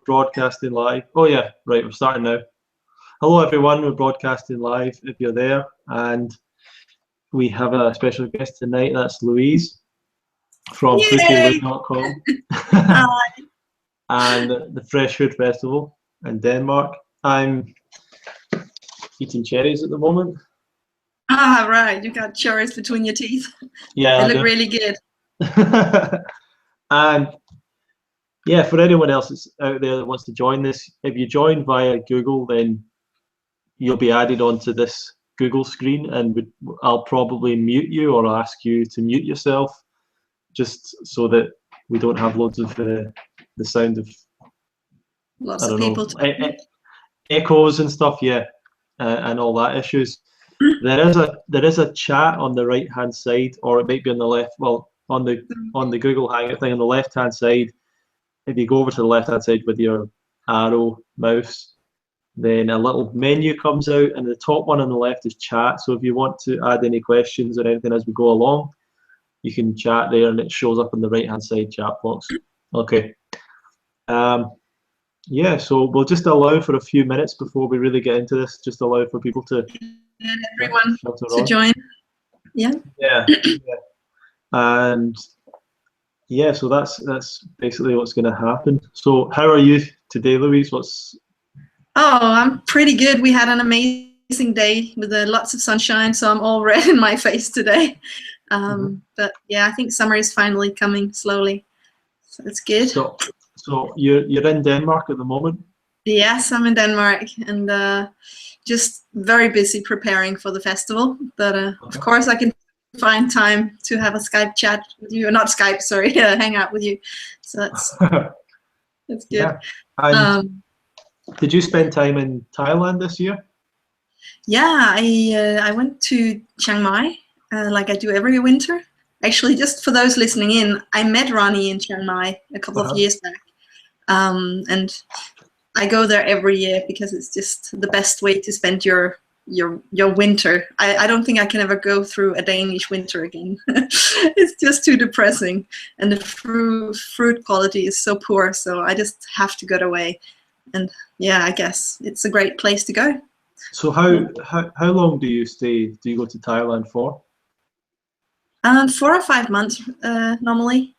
broadcasting live. Oh yeah, right, we're starting now. Hello everyone, we're broadcasting live if you're there, and we have a special guest tonight. That's Louise from foodfood.com and the Fresh Food Festival in Denmark. I'm eating cherries at the moment. Ah, right, you got cherries between your teeth. Yeah, they look really good. And yeah, for anyone else that's out there that wants to join this, if you join via Google, then you'll be added onto this Google screen, and I'll probably mute you or ask you to mute yourself, just so that we don't have loads of the sound of lots of people echoes and stuff, yeah, and all that issues. There is a chat on the right hand side, or it might be on the left. Well, on the Google Hangout thing on the left hand side. If you go over to the left hand side with your arrow mouse, then a little menu comes out, and the top one on the left is chat. So if you want to add any questions or anything as we go along, you can chat there, and it shows up on the right hand side chat box. Okay. Yeah, so we'll just allow for a few minutes before we really get into this. Just allow for people to everyone to join. Yeah. Yeah. And yeah, so that's basically what's going to happen. So how are you today, Louise? Oh, I'm pretty good. We had an amazing day with lots of sunshine, so I'm all red in my face today. But yeah, I think summer is finally coming slowly, so it's good. So you're in Denmark at the moment? Yes, I'm in Denmark, and just very busy preparing for the festival. But of course, I can find time to have a Skype chat with you, not Skype, sorry, hang out with you. So that's good. Yeah. And did you spend time in Thailand this year? Yeah, I went to Chiang Mai like I do every winter. Actually, just for those listening in, I met Ronnie in Chiang Mai a couple of years back, and I go there every year because it's just the best way to spend your winter. I don't think I can ever go through a Danish winter again. It's just too depressing, and the fruit quality is so poor, so I just have to go away. And yeah, I guess it's a great place to go. So how long do you stay? Do you go to Thailand for? 4 or 5 months normally.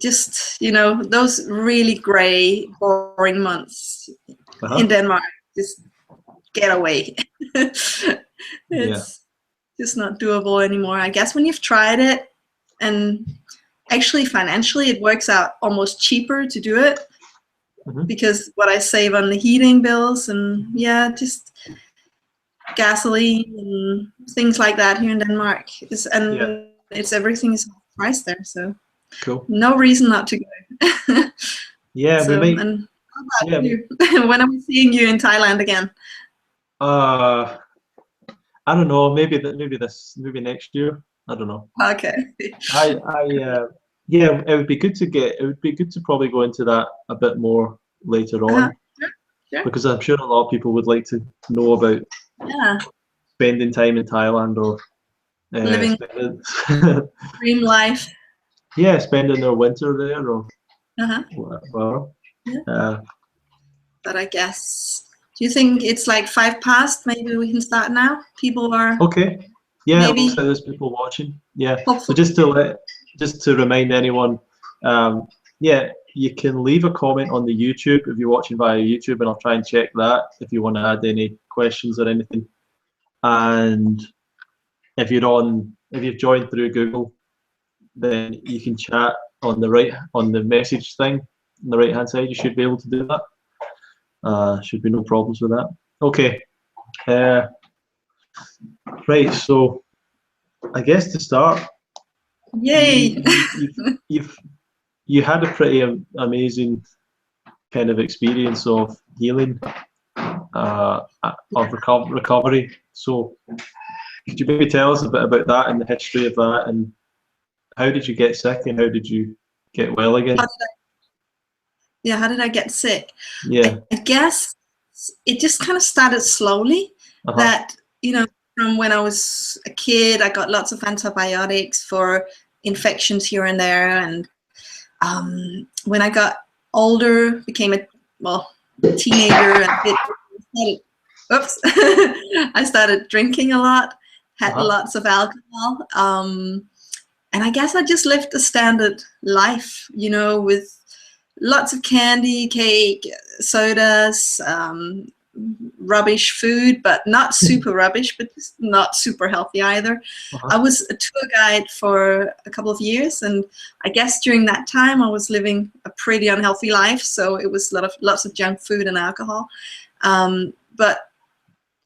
Just, those really gray, boring months in Denmark. Just get away. It's just not doable anymore. I guess when you've tried it, and actually financially it works out almost cheaper to do it, because what I save on the heating bills and just gasoline and things like that here in Denmark everything is priced there, so cool. No reason not to go. Yeah, so, and how about you? When are we seeing you in Thailand again? I don't know. Maybe next year. I don't know. Okay. Yeah, it would be good to probably go into that a bit more later on, sure. Because I'm sure a lot of people would like to know about spending time in Thailand or living dream life. Yeah, spending their winter there or whatever. But I guess, do you think it's like 5 past? Maybe we can start now. People are okay. Yeah, maybe. It looks like there's people watching. Yeah. Hopefully. So just to remind anyone, you can leave a comment on the YouTube if you're watching via YouTube, and I'll try and check that if you want to add any questions or anything. And if you've joined through Google, then you can chat on the message thing on the right hand side. You should be able to do that. Should be no problems with that. Okay. Right, so I guess to start, yay! You had a pretty amazing kind of experience of healing, of recovery. So could you maybe tell us a bit about that and the history of that, and how did you get sick and how did you get well again? How did I get sick? Yeah. I guess it just kind of started slowly. That, from when I was a kid, I got lots of antibiotics for infections here and there. And when I got older, became a well, teenager, and oops, I started drinking a lot, had lots of alcohol, and I guess I just lived a standard life, you know, with lots of candy, cake, sodas, rubbish food, but not super rubbish, but just not super healthy either. I was a tour guide for a couple of years, and I guess during that time I was living a pretty unhealthy life, so it was lots of junk food and alcohol. But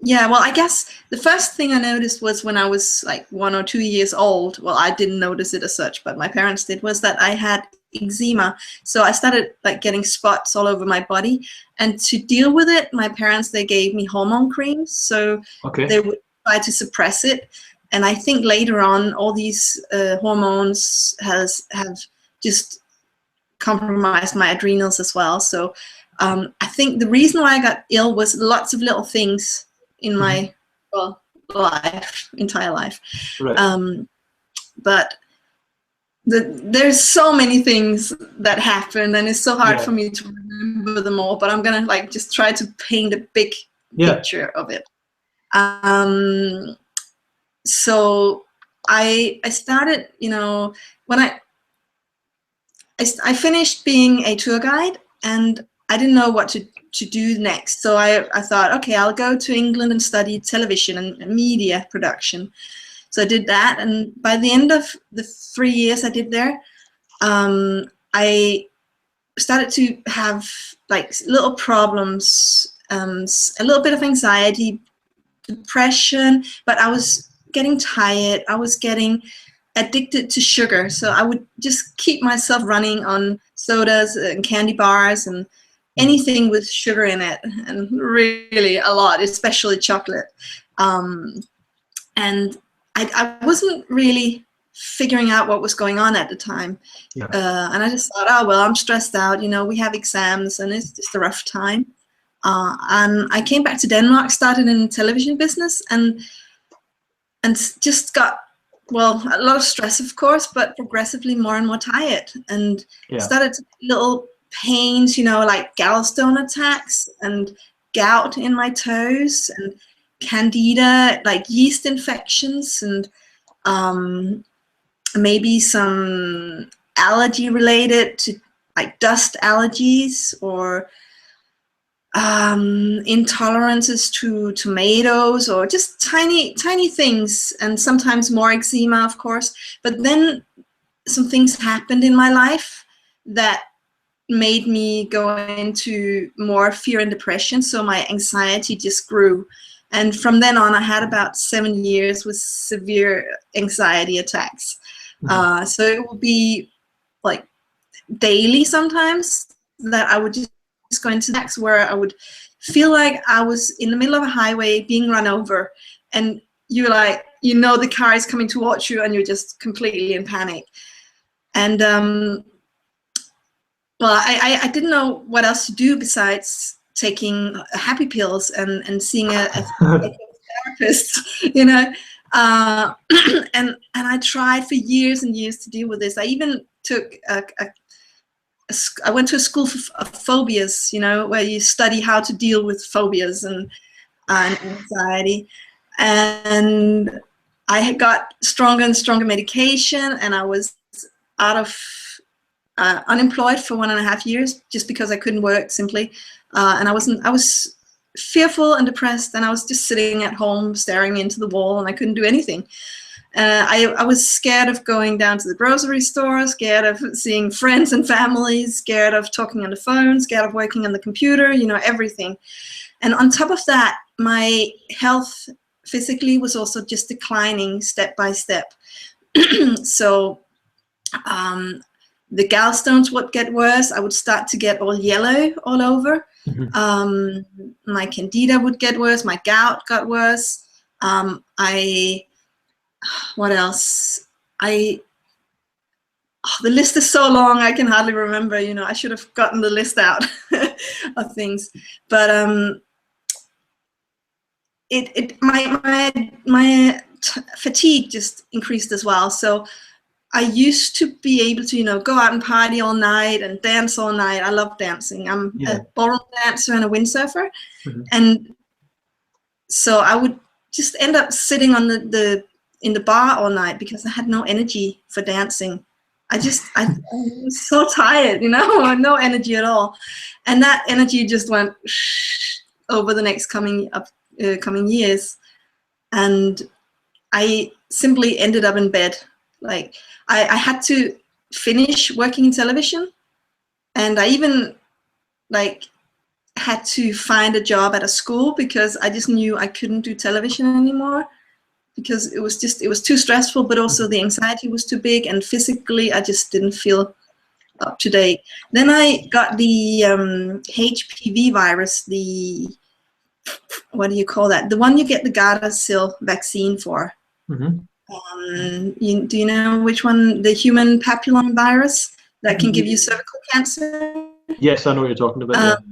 yeah, well, I guess the first thing I noticed was when I was like 1 or 2 years old. Well, I didn't notice it as such, but my parents did, was that I had eczema. So I started like getting spots all over my body, and to deal with it, my parents, they gave me hormone creams, so they would try to suppress it. And I think later on, all these hormones have just compromised my adrenals as well. So I think the reason why I got ill was lots of little things in my entire life. Right. But there's so many things that happen, and it's so hard for me to remember them all, but I'm gonna like just try to paint a big picture of it. So I started, you know, when I finished being a tour guide, and I didn't know what to do next. So I thought, okay, I'll go to England and study television and media production. So I did that, and by the end of the 3 years I did there, I started to have like little problems, a little bit of anxiety, depression, but I was getting tired. I was getting addicted to sugar, so I would just keep myself running on sodas and candy bars and anything with sugar in it, and really a lot, especially chocolate. And I wasn't really figuring out what was going on at the time. And I just thought, oh, well, I'm stressed out. You know, we have exams and it's just a rough time. And I came back to Denmark, started in the television business, and just got, well, a lot of stress, of course, but progressively more and more tired, and started little pains, you know, like gallstone attacks and gout in my toes and candida, like yeast infections, and maybe some allergy related to like dust allergies, or intolerances to tomatoes, or just tiny things, and sometimes more eczema, of course. But then some things happened in my life that made me go into more fear and depression, so my anxiety just grew. And from then on, I had about 7 years with severe anxiety attacks. So it would be like daily sometimes that I would just go into attacks where I would feel like I was in the middle of a highway being run over, and you're like, you know, the car is coming towards you, and you're just completely in panic. And well, I didn't know what else to do besides taking happy pills and seeing a therapist, you know. And I tried for years and years to deal with this. I even took I went to a school of phobias, you know, where you study how to deal with phobias and anxiety. And I had got stronger and stronger medication, and I was out of unemployed for 1.5 years just because I couldn't work simply. And I was fearful and depressed, and I was just sitting at home staring into the wall, and I couldn't do anything. I was scared of going down to the grocery store, scared of seeing friends and families, scared of talking on the phone, scared of working on the computer, you know, everything. And on top of that, my health physically was also just declining step by step. So the gallstones would get worse. I would start to get all yellow all over. My candida would get worse. My gout got worse. What else? The list is so long I can hardly remember. You know, I should have gotten the list out of things. But my fatigue just increased as well. So I used to be able to, you know, go out and party all night and dance all night. I love dancing. I'm a ballroom dancer and a windsurfer. And so I would just end up sitting on in the bar all night because I had no energy for dancing. I was so tired, you know, no energy at all. And that energy just went over the next coming years. And I simply ended up in bed. Like I had to finish working in television, and I even like had to find a job at a school because I just knew I couldn't do television anymore because it was too stressful, but also the anxiety was too big, and physically I just didn't feel up to date. Then I got the HPV virus, the, what do you call that? The one you get the Gardasil vaccine for. Do you know which one? The human papillomavirus that can give you cervical cancer? Yes, I know what you're talking about.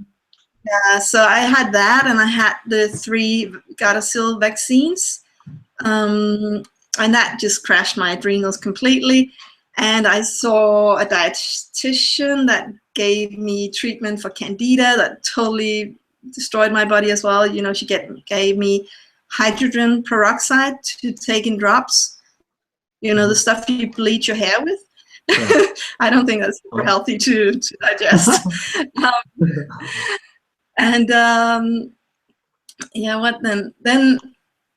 Yeah, so I had that, and I had the 3 Gardasil vaccines, and that just crashed my adrenals completely. And I saw a dietitian that gave me treatment for candida that totally destroyed my body as well. You know, she gave me hydrogen peroxide to take in drops. You know, the stuff you bleach your hair with. Yeah. I don't think that's super healthy to digest. Yeah, what then? Then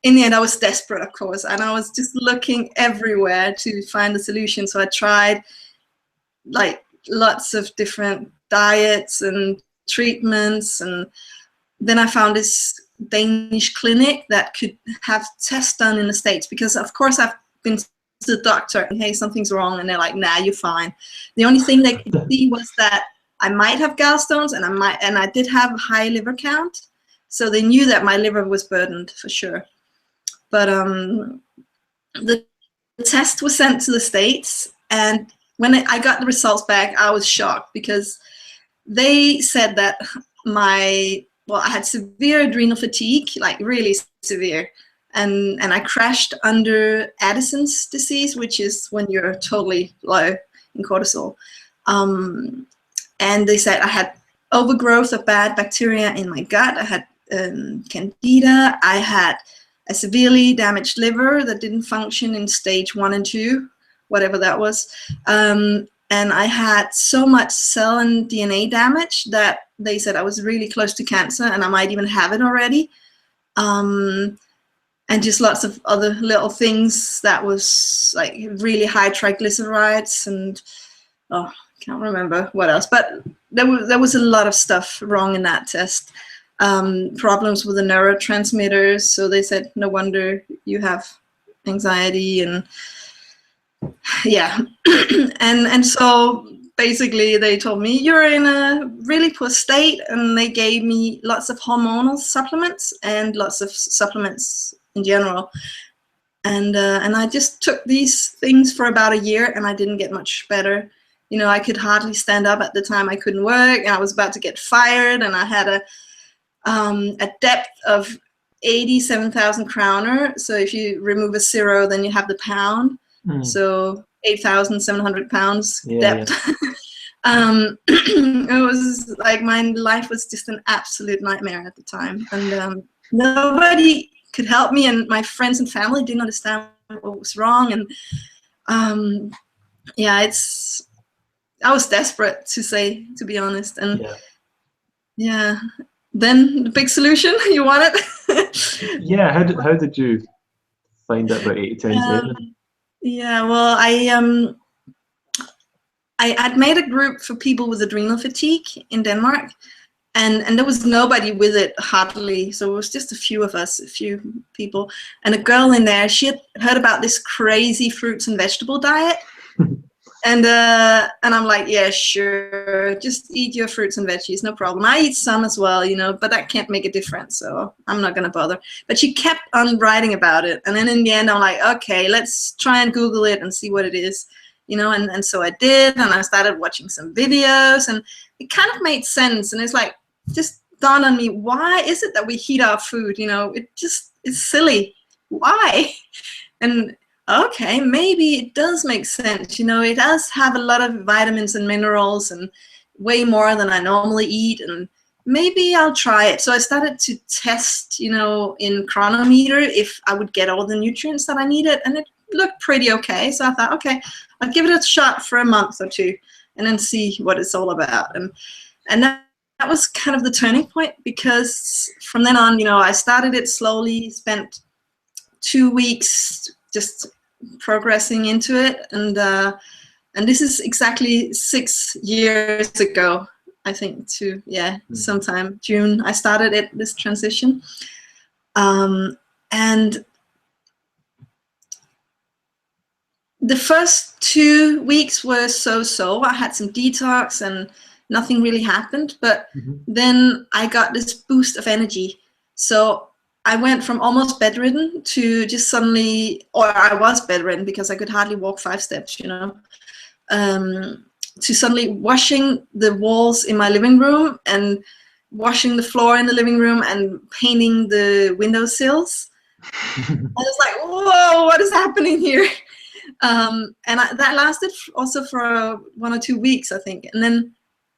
in the end, I was desperate, of course, and I was just looking everywhere to find a solution. So I tried like lots of different diets and treatments, and then I found this Danish clinic that could have tests done in the States, because of course I've been to the doctor and, hey, something's wrong, and they're like, nah, you're fine. The only thing they could see was that I might have gallstones, and I did have a high liver count, so they knew that my liver was burdened for sure. But the test was sent to the States, and when I got the results back, I was shocked because they said that I had severe adrenal fatigue, like really severe, and I crashed under Addison's disease, which is when you're totally low in cortisol. And they said I had overgrowth of bad bacteria in my gut. I had candida. I had a severely damaged liver that didn't function in stage 1 and 2, whatever that was. And I had so much cell and DNA damage that they said I was really close to cancer, and I might even have it already. And just lots of other little things that was like really high triglycerides and, oh, can't remember what else. But there was a lot of stuff wrong in that test. Problems with the neurotransmitters. So they said, no wonder you have anxiety, and yeah. and so basically they told me you're in a really poor state, and they gave me lots of hormonal supplements and lots of supplements in general. And I just took these things for about a year, and I didn't get much better. You know, I could hardly stand up at the time. I couldn't work, and I was about to get fired, and I had a depth of 87,000 kroner. So if you remove a 0, then you have the pound. So 8,700 pounds depth. Yeah. It was like my life was just an absolute nightmare at the time, and nobody could help me, and my friends and family didn't understand what was wrong. And yeah, I was desperate, to be honest. And yeah. Then the big solution, you want it? Yeah, how did you find out about 80-10? Yeah, well, I'd made a group for people with adrenal fatigue in Denmark, and there was nobody with it hardly, so it was just a few of us, a few people, and a girl in there, she had heard about this crazy fruits and vegetable diet. And I'm like, yeah, sure, just eat your fruits and veggies, no problem. I eat some as well, you know, but that can't make a difference, so I'm not gonna bother. But she kept on writing about it, and then in the end, I'm like, okay, let's try and Google it and see what it is, you know. And so I did, and I started watching some videos, and it kind of made sense. And it's like, just dawned on me, why is it that we heat our food? You know, it's silly. Why? And okay, maybe it does make sense. You know, it does have a lot of vitamins and minerals and way more than I normally eat, and maybe I'll try it. So I started to test, you know, in Chronometer if I would get all the nutrients that I needed, and it looked pretty okay. So I thought, okay, I'll give it a shot for a month or two and then see what it's all about. And that was kind of the turning point, because from then on, you know, I started it slowly, spent 2 weeks just progressing into it, and this is exactly 6 years ago, I think, to sometime June I started it, this transition, and the first 2 weeks were so. I had some detox and nothing really happened, but then I got this boost of energy. So I went from almost bedridden to just suddenly, or I was bedridden because I could hardly walk 5 steps, you know, to suddenly washing the walls in my living room and washing the floor in the living room and painting the windowsills. I was like, whoa, what is happening here? And that lasted also for 1 or 2 weeks, I think. And then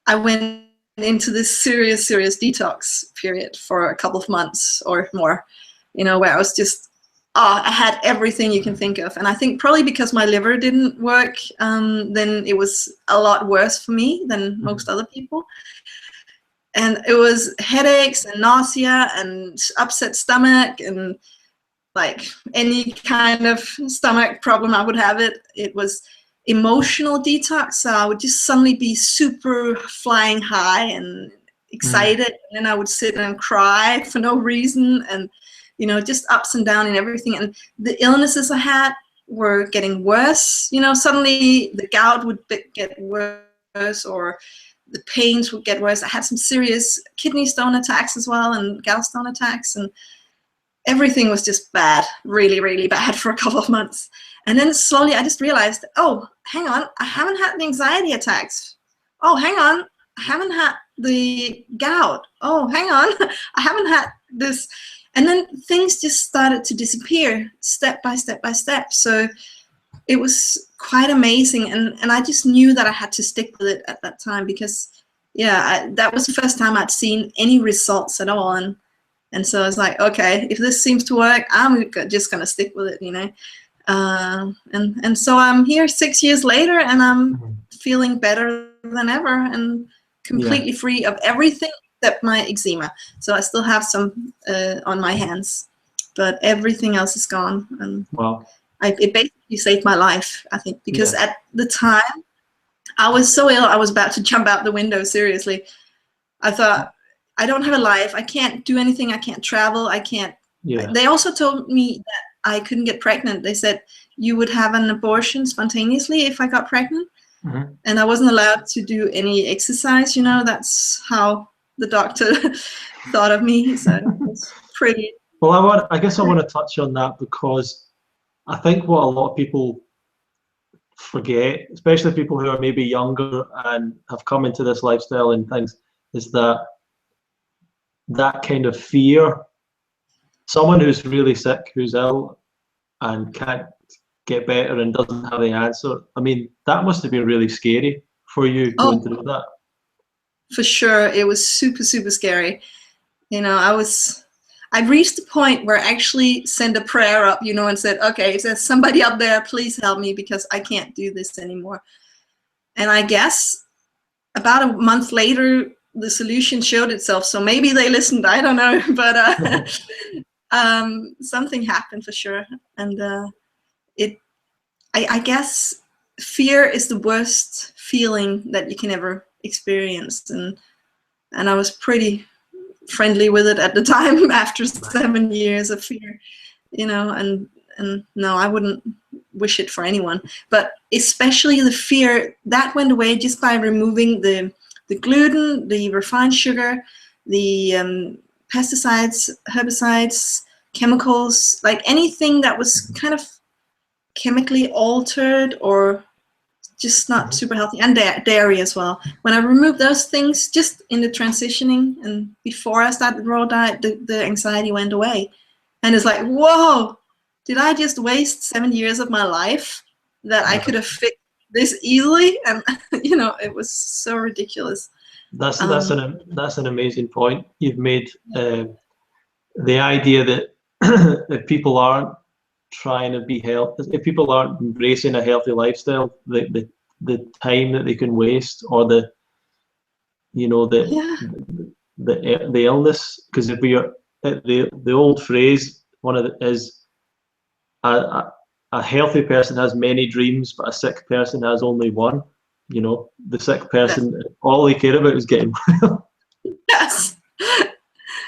I went into this serious detox period for a couple of months or more, you know, where I was just, I had everything you can think of. And I think probably because my liver didn't work, then it was a lot worse for me than most other people. And it was headaches and nausea and upset stomach and like any kind of stomach problem I would have it was emotional detox. So I would just suddenly be super flying high and excited, and then I would sit and cry for no reason, and you know, just ups and down and everything. And the illnesses I had were getting worse. You know, suddenly the gout would get worse, or the pains would get worse. I had some serious kidney stone attacks as well, and gallstone attacks, and everything was just bad, really bad for a couple of months. And then slowly I just realized, oh, hang on, I haven't had the anxiety attacks. Oh, hang on, I haven't had the gout. Oh, hang on, I haven't had this. And then things just started to disappear step by step by step. So it was quite amazing. And I just knew that I had to stick with it at that time, because that was the first time I'd seen any results at all. And so I was like, okay, if this seems to work, I'm just gonna stick with it, you know. And so I'm here 6 years later, and I'm feeling better than ever and completely free of everything except my eczema. So I still have some on my hands, but everything else is gone. And wow. It basically saved my life, I think, because at the time I was so ill, I was about to jump out the window, seriously. I thought, I don't have a life. I can't do anything. I can't travel. I can't. They also told me that I couldn't get pregnant. They said you would have an abortion spontaneously if I got pregnant. And I wasn't allowed to do any exercise. You know, that's how the doctor thought of me. So it's pretty. Well, I guess I want to touch on that, because I think what a lot of people forget, especially people who are maybe younger and have come into this lifestyle and things, is that kind of fear, someone who's really sick, who's ill and can't get better and doesn't have the answer, I mean, that must have been really scary for you going through that. For sure, it was super scary. You know, I reached the point where I actually sent a prayer up, you know, and said, okay, if there's somebody up there, please help me, because I can't do this anymore. And I guess about a month later, the solution showed itself. So maybe they listened, I don't know, but something happened for sure. And I guess fear is the worst feeling that you can ever experience. And I was pretty friendly with it at the time after 7 years of fear, you know, and no, I wouldn't wish it for anyone, but especially the fear that went away just by removing the gluten, the refined sugar, the pesticides, herbicides, chemicals, like anything that was kind of chemically altered or just not super healthy, and dairy as well. When I removed those things just in the transitioning and before I started the raw diet, the anxiety went away. And it's like, whoa, did I just waste 7 years of my life that I could have fixed this easily? And you know, it was so ridiculous. That's an amazing point you've made. The idea that if people aren't trying to be healthy, if people aren't embracing a healthy lifestyle, the time that they can waste, or the illness. Because if we are the old phrase, is a healthy person has many dreams, but a sick person has only one. You know, the sick person, all they care about is getting well. Yes.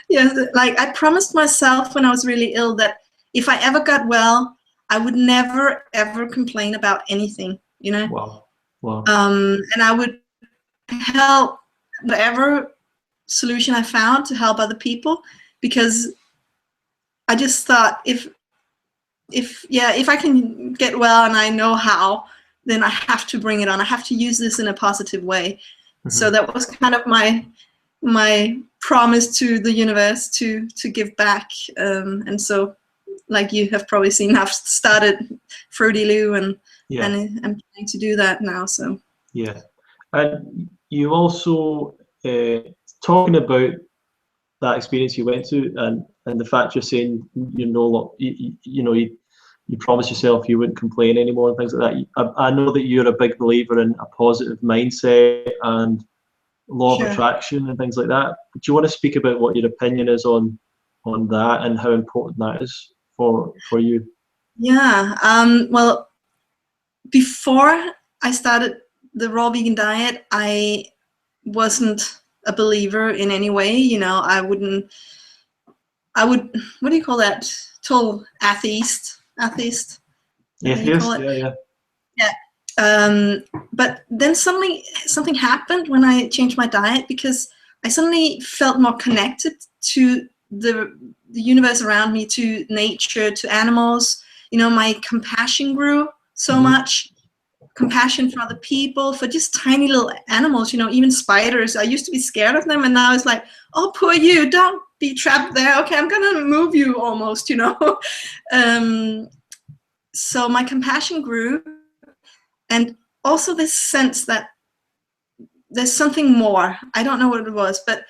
Yes, like I promised myself when I was really ill that if I ever got well, I would never ever complain about anything, you know. Wow. Wow. And I would help whatever solution I found to help other people, because I just thought if I can get well and I know how, then I have to bring it on. I have to use this in a positive way. Mm-hmm. So that was kind of my promise to the universe to give back. And so, like you have probably seen, I've started Fruity Lou, and I'm trying to do that now. So yeah, and you also talking about that experience you went to, and the fact you're saying you promised yourself you wouldn't complain anymore and things like that. I know that you're a big believer in a positive mindset and law of attraction and things like that. Do you want to speak about what your opinion is on that and how important that is for you? Yeah. Well, before I started the raw vegan diet, I wasn't a believer in any way. You know, I would, what do you call that? Total atheist. Atheist, yeah. But then suddenly something happened when I changed my diet, because I suddenly felt more connected to the universe around me, to nature, to animals. You know, my compassion grew so much. Compassion for other people, for just tiny little animals, you know, even spiders. I used to be scared of them, and now it's like, oh, poor you, don't be trapped there. Okay, I'm gonna move you almost, you know. So my compassion grew, and also this sense that there's something more. I don't know what it was, but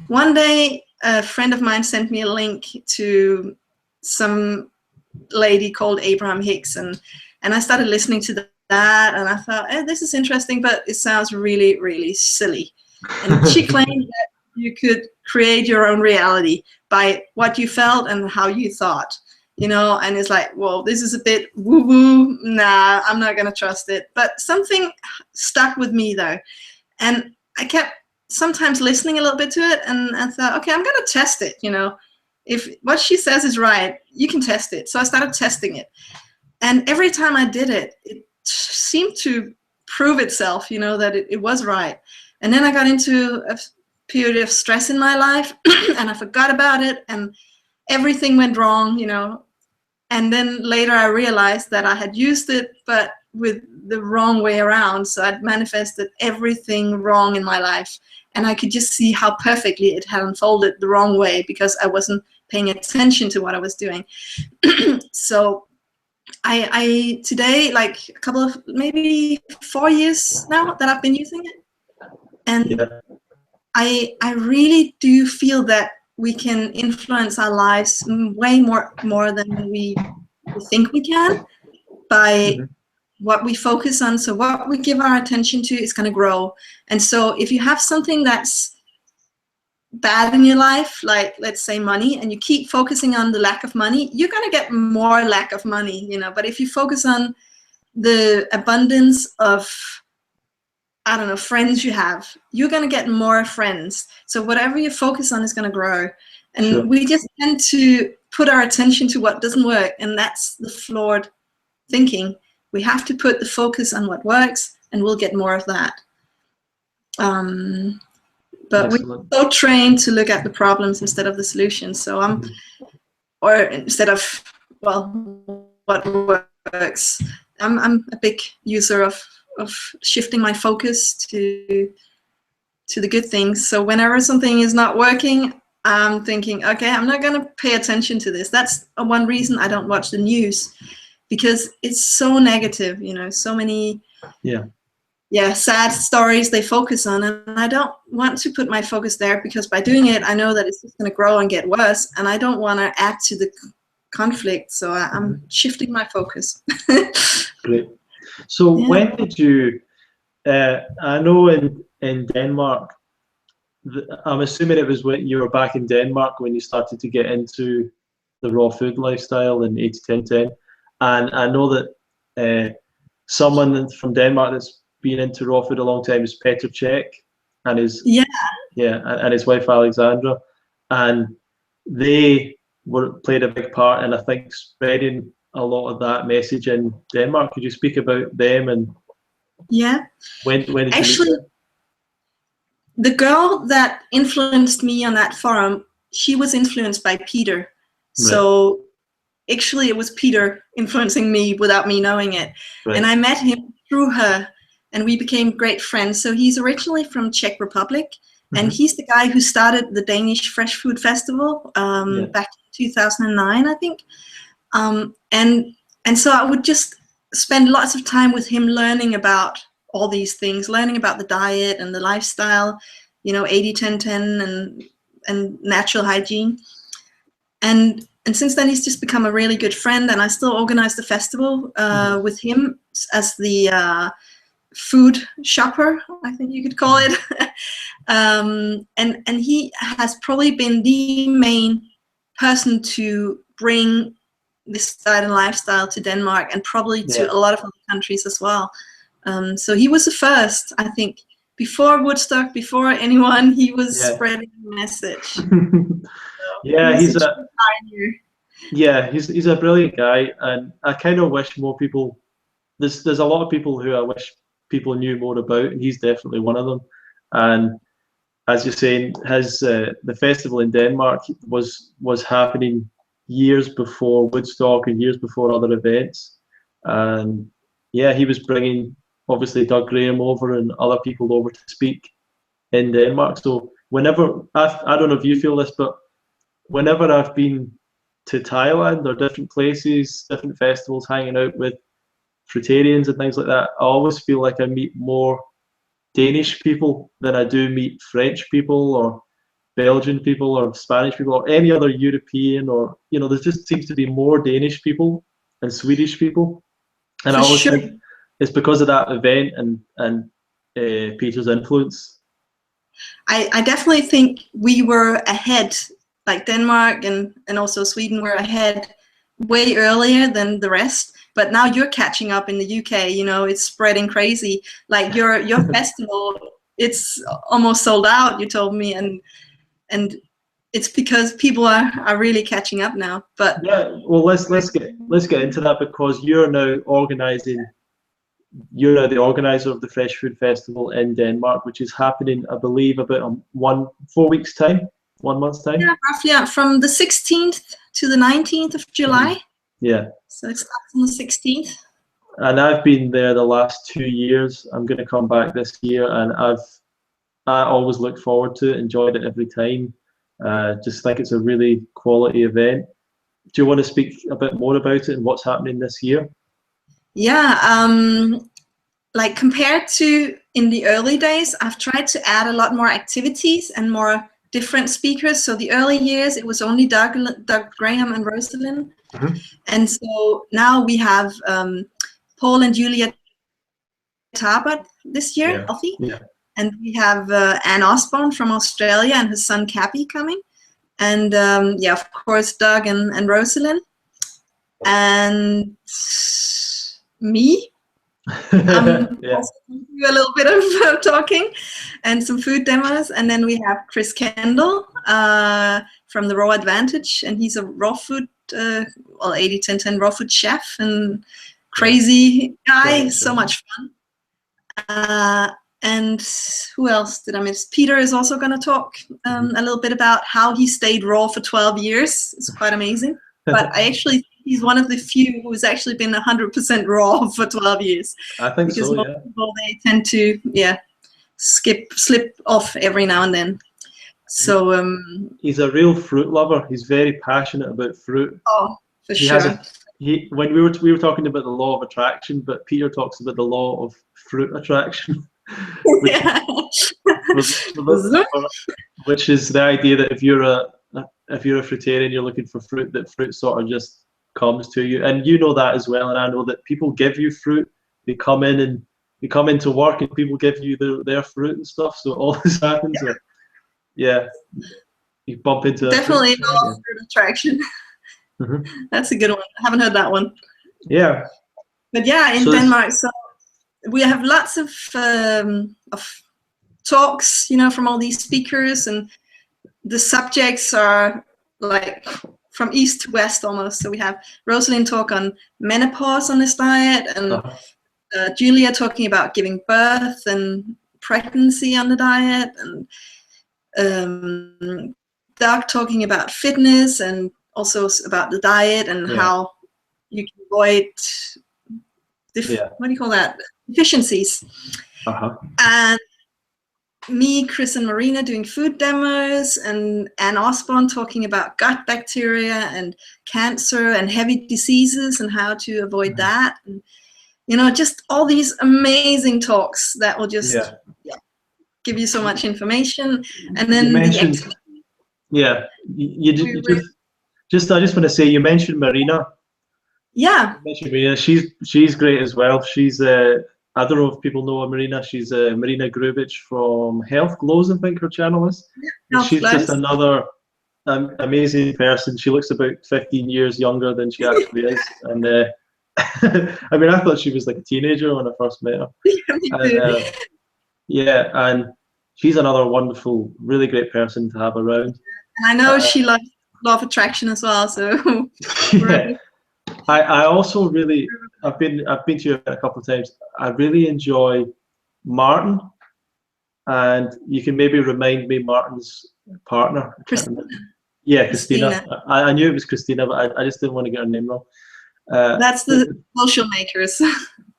one day a friend of mine sent me a link to some lady called Abraham Hicks, and I started listening to that, and I thought, this is interesting, but it sounds really, really silly. And she claimed that you could create your own reality by what you felt and how you thought, you know. And it's like, well, this is a bit woo-woo. Nah, I'm not gonna trust it. But something stuck with me though, and I kept sometimes listening a little bit to it, and I thought, okay, I'm gonna test it, you know. If what she says is right, you can test it. So I started testing it, and every time I did it, it seemed to prove itself, you know, that it was right. And then I got into a period of stress in my life, and I forgot about it, and everything went wrong, you know. And then later I realized that I had used it, but with the wrong way around. So I'd manifested everything wrong in my life, and I could just see how perfectly it had unfolded the wrong way, because I wasn't paying attention to what I was doing. So I today, like a couple of, maybe 4 years now that I've been using it, and I really do feel that we can influence our lives way more than we think we can by what we focus on. So what we give our attention to is going to grow. And so if you have something that's bad in your life, like let's say money, and you keep focusing on the lack of money, you're going to get more lack of money, you know. But if you focus on the abundance of, I don't know, friends you have, you're going to get more friends. So whatever you focus on is going to grow. And we just tend to put our attention to what doesn't work, and that's the flawed thinking. We have to put the focus on what works, and we'll get more of that. But we're so trained to look at the problems instead of the solutions. So or instead of, well, what works. I'm a big user of shifting my focus to the good things. So whenever something is not working, I'm thinking, okay, I'm not going to pay attention to this. That's one reason I don't watch the news, because it's so negative, you know, so many sad stories they focus on, and I don't want to put my focus there, because by doing it, I know that it's just going to grow and get worse, and I don't want to add to the conflict, so I'm shifting my focus. Great. So when did you, I know in Denmark, I'm assuming it was when you were back in Denmark when you started to get into the raw food lifestyle in 8-10-10, and I know that someone from Denmark that's been into raw food a long time is Petr Cech, and his and his wife Alexandra, and they played a big part in, I think, spreading a lot of that message in Denmark. Could you speak about them, and when did actually you meet them? The girl that influenced me on that forum, she was influenced by Peter. So actually it was Peter influencing me without me knowing it. And I met him through her, and we became great friends. So he's originally from Czech Republic, and he's the guy who started the Danish Fresh Food Festival back in 2009, I think. And so I would just spend lots of time with him learning about all these things, learning about the diet and the lifestyle, you know, 80-10-10 and natural hygiene. And since then, he's just become a really good friend, and I still organize the festival with him as the food shopper, I think you could call it. And he has probably been the main person to bring this diet and lifestyle to Denmark, and probably to a lot of other countries as well. So he was the first, I think, before Woodstock, before anyone, he was spreading the message. He's a pioneer. He's a brilliant guy, and I kind of wish more people. There's a lot of people who I wish people knew more about, and he's definitely one of them. And as you're saying, his the festival in Denmark was happening years before Woodstock and years before other events, and he was bringing obviously Doug Graham over and other people over to speak in Denmark. So whenever I don't know if you feel this, but whenever I've been to Thailand or different places, different festivals, hanging out with fruitarians and things like that, I always feel like I meet more Danish people than I do meet French people or Belgian people or Spanish people or any other European, or, you know, there just seems to be more Danish people and Swedish people. And I always think it's because of that event and Peter's influence. I definitely think we were ahead, like Denmark and also Sweden were ahead way earlier than the rest. But now you're catching up in the UK, you know, it's spreading crazy. Like your festival, it's almost sold out, you told me, and it's because people are really catching up now. But well, let's get into that, because you're now organizing. You're now the organizer of the Fresh Food Festival in Denmark, which is happening, I believe, about 4 weeks' time, 1 month's time. Yeah, roughly, from the 16th to the 19th of July. So it starts on the 16th. And I've been there the last 2 years. I'm going to come back this year, and I always look forward to it, enjoyed it every time. Just think it's a really quality event. Do you want to speak a bit more about it and what's happening this year? Like compared to in the early days, I've tried to add a lot more activities and more different speakers. So the early years, it was only Doug Graham and Rosalind. And so now we have Paul and Julia Tarbert this year, healthy. And we have Anne Osborne from Australia and her son Cappy coming. And of course, Doug and Rosalind. And me. Also do a little bit of talking and some food demos. And then we have Chris Kendall from the Raw Advantage, and he's a raw food 80-10-10 raw food chef and crazy guy. So much fun. And who else did I miss? Peter is also going to talk a little bit about how he stayed raw for 12 years. It's quite amazing. But I actually think he's one of the few who's actually been 100% raw for 12 years. I think because so, most people, they tend to slip off every now and then. So he's a real fruit lover. He's very passionate about fruit. oh, for He sure. has when we were talking about the law of attraction, but Peter talks about the law of fruit attraction, which, Yeah. which is the idea that if you're a fruitarian, you're looking for fruit, that fruit sort of just comes to you. And you know that as well. And I know that people give you fruit. They come into work and people give you their fruit and stuff. So all this happens. Yeah, you bump into definitely law of fruit attraction. That's a good one. I haven't heard that one. Yeah. But yeah, in Denmark, so we have lots of talks, from all these speakers, and the subjects are like from east to west almost. So we have Rosalind talk on menopause on this diet, and Julia talking about giving birth and pregnancy on the diet, and Doug talking about fitness and also about the diet and how you can avoid what do you call that? Deficiencies. And me, Chris, and Marina doing food demos, and Anne Osborne talking about gut bacteria and cancer and heavy diseases and how to avoid that. And, just all these amazing talks that will just give you so much information. And then I just want to say, you mentioned Marina. Yeah. Marina, she's great as well. She's I don't know if people know Marina. She's Marina Grubich from Health Glows, I think her channel is. Yeah, she's just another amazing person. She looks about 15 years younger than she actually is. And I mean, I thought she was like a teenager when I first met her. And she's another wonderful, really great person to have around. And I know she loves law of attraction as well. So I also really, I've been to you a couple of times. I really enjoy Martin, and you can maybe remind me Martin's partner. Christina. Yeah, Christina. I knew it was Christina, but I just didn't want to get her name wrong. That's the social makers.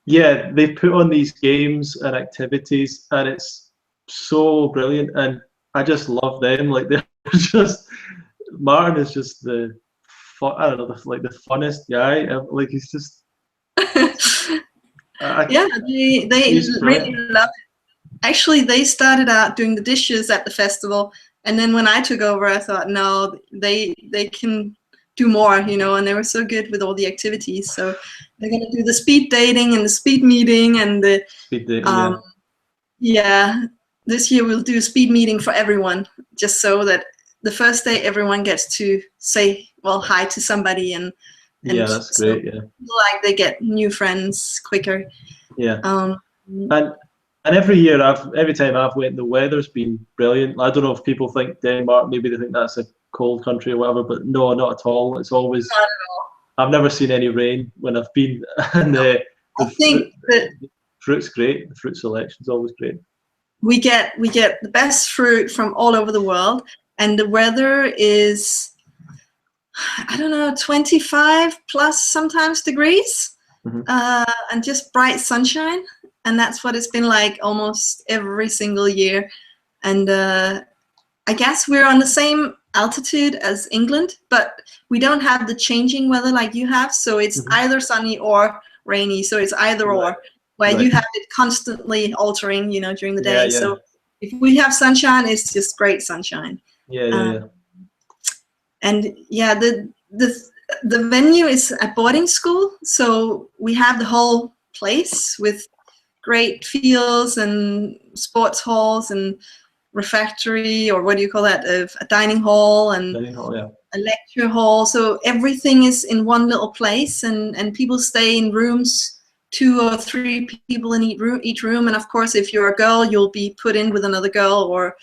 Yeah, they put on these games and activities, and it's so brilliant, and I just love them. Like, they're just, Martin is just the the funnest guy. Like, he's just they really love it. Actually, they started out doing the dishes at the festival, and then when I took over, I thought, no, they can do more, and they were so good with all the activities. So they're going to do the speed dating and the speed meeting and the speed dating, this year we'll do a speed meeting for everyone, just so that the first day everyone gets to say hi to somebody, and that's great. Like they get new friends quicker. And every time I've went, the weather's been brilliant. I don't know if people think Denmark, maybe they think that's a cold country or whatever, but no, not at all. It's always, not at all. I've never seen any rain when I've been, and the fruit's great. The fruit selection's always great. We get the best fruit from all over the world, and the weather is, I don't know, 25 plus sometimes degrees, and just bright sunshine. And that's what it's been like almost every single year. And I guess we're on the same altitude as England, but we don't have the changing weather like you have. So it's either sunny or rainy. So it's either or, where you have it constantly altering, during the day. So if we have sunshine, it's just great sunshine. And the venue is a boarding school. So we have the whole place with great fields and sports halls and refectory, or what do you call that, a dining hall and a lecture hall. So everything is in one little place, and people stay in rooms, 2 or 3 people in each room. And of course, if you're a girl, you'll be put in with another girl, or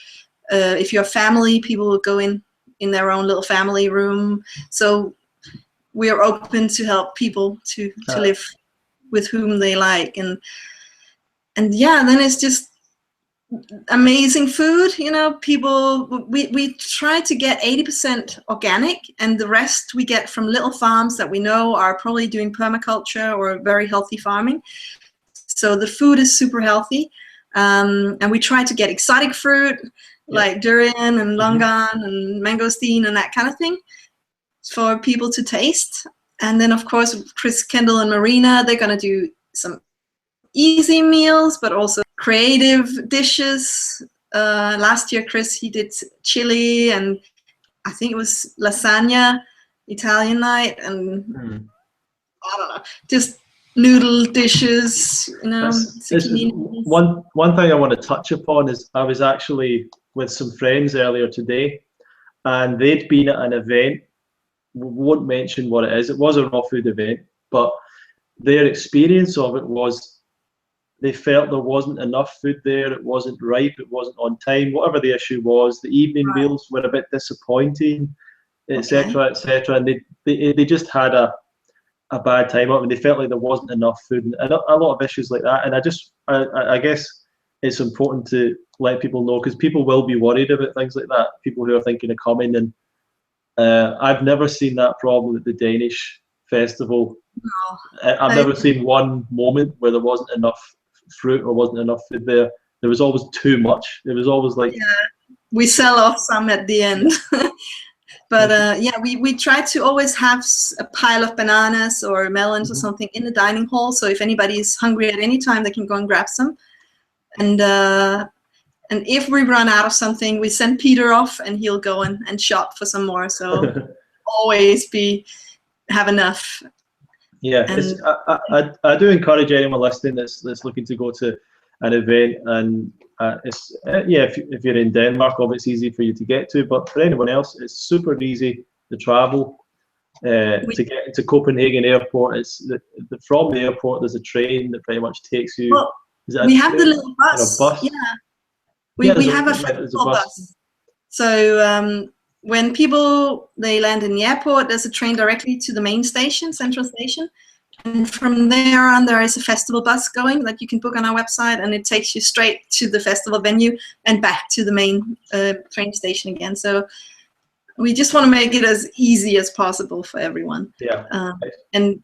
if you're a family, people will go in their own little family room. So we are open to help people to live with whom they like. And then it's just amazing food. People, we try to get 80% organic, and the rest we get from little farms that we know are probably doing permaculture or very healthy farming. So the food is super healthy. And we try to get exotic fruit. like durian and longan and mangosteen and that kind of thing for people to taste. And then, of course, Chris, Kendall, and Marina, they're going to do some easy meals, but also creative dishes. Last year, Chris, he did chili, and I think it was lasagna, Italian night, and I don't know, just noodle dishes, you know. One thing I want to touch upon is I was actually with some friends earlier today, and they'd been at an event. We won't mention what it is. It was a raw food event, but their experience of it was they felt there wasn't enough food there. It wasn't ripe. It wasn't on time. Whatever the issue was, the evening meals were a bit disappointing, etc., etc. And they just had a bad time up, and they felt like there wasn't enough food, and a lot of issues like that. And I guess it's important to let people know, because people will be worried about things like that. People who are thinking of coming, and I've never seen that problem at the Danish festival. No, I've never seen one moment where there wasn't enough fruit or wasn't enough food there. There was always too much. It was always like, we sell off some at the end. But we try to always have a pile of bananas or melons or something in the dining hall. So if anybody is hungry at any time, they can go and grab some. And if we run out of something, we send Peter off, and he'll go and shop for some more. So always have enough. Yeah, I do encourage anyone listening that's looking to go to an event, and if you're in Denmark, obviously it's easy for you to get to, but for anyone else, it's super easy to travel. To get to Copenhagen airport, from the airport there's a train that pretty much takes you. Well, we have the little bus. Yeah. We have a flexible bus. So when people, they land in the airport, there's a train directly to the main station, Central Station. And from there on, there is a festival bus going that you can book on our website, and it takes you straight to the festival venue and back to the main train station again. So we just want to make it as easy as possible for everyone. Yeah. And